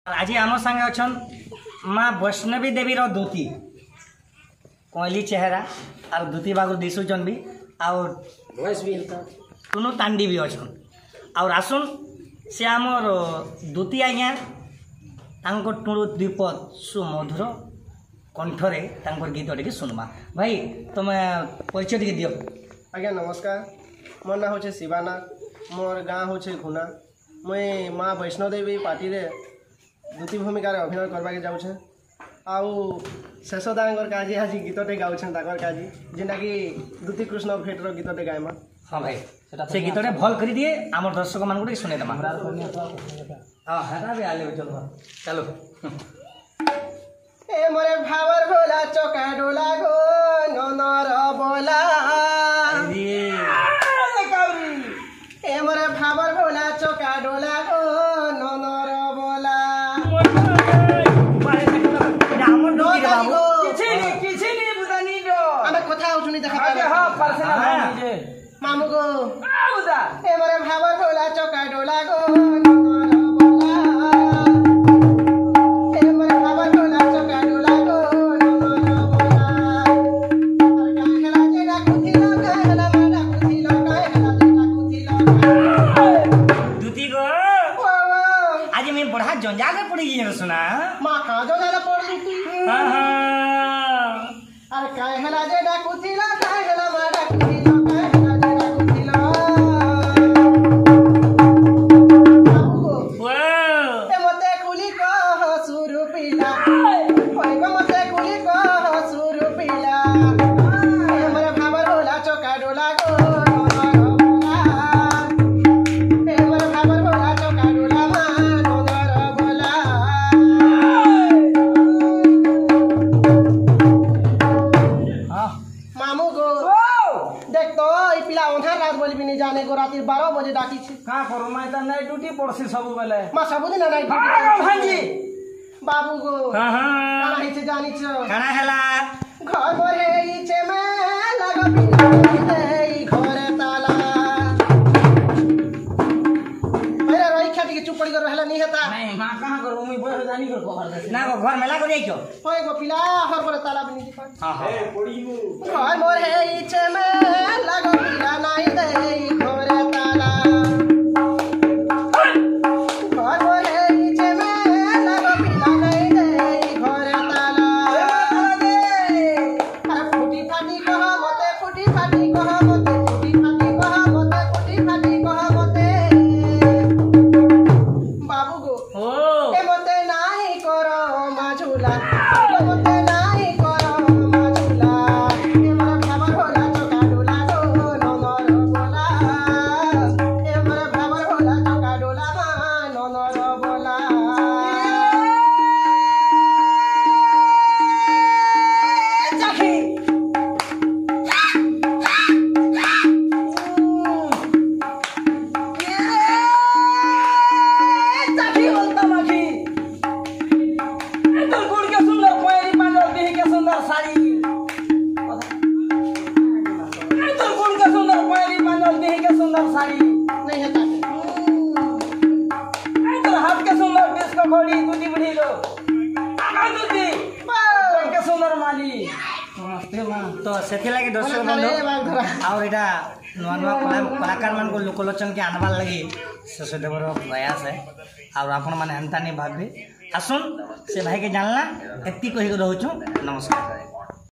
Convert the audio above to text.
आज आम संगे अच्छा माँ वैष्णवी देवी दूती कोईली चेहरा और दूती बागु दिशुचन भी और वॉइस भी तुनु तांडी भी अच्छा और आसुन से आमर दूती आज्ञा टुणु द्वीपद सुमधुर कंठरे गीत टे सुनवा भाई तुम परिचय टे दियो। आज्ञा नमस्कार, मोर ना हूँ शिवाना, मोर गाँ हूँ घुना। मुई माँ वैष्णोदेवी पार्टी रे दूती भूमिका अभिनय करवाके जाऊे आउ शेष दांगर काजी आज गीतटे गाँचे काजी जेनटा कि दूती कृष्ण भेटर गीतटे गायमा। हाँ भाई से गीतटे भल कर दिए आम दर्शक मान शुणे देमा। हाँ हेरा भी आले चलो चलो। ए मोरे भावर भोला चौका डोला गो ननर बोला ए मोरे भावर भोला चौका डोला गो ननर बोला मामू गो ए मोरे भावर भोला चौका डोला गो जंजाल में पड़ी गई सुना माँ कहाँ जंजाल पड़ी थी। अरे काय हला जे डाकुथिला काय हला मा डाकुथिला काय हला जे डाकुथिला ए मते कुली कह सुरु पिला ओए गो मते कुली कह सुरु पिला ए मोरे भावर भोला चौका डोला गो जाने को रात 12 बजे डाकी का करो मैं त नाइट ड्यूटी पड़सी सब बेले मां सब दिन नाइट ड्यूटी भांजी बाबू गो हां काना हिचे जानी छ काना हला घर मोरे इचे में लगो बिना दे घर ताला मेरे रोई खाटी के चुप पड़ी कर हला नहीं हेता नहीं मां कहां करो मुई बोल जानी कर घर ना को घर मेला कर जाइयो ओए गो पिला हर पर ताला बनी जी हां हां ए पड़ी मु घर मोरे इचे में लगो बिना नहीं दे तो से लगे दर्शक बंधु और एटा नुआ नुआ कलाकार मान को लोकलोचन के आनबार लगी शशदेवर प्रयास है और आपण माने एंता नहीं भाबे आसुन से भाई के जानला एत्ती कहि रहउछु। नमस्कार।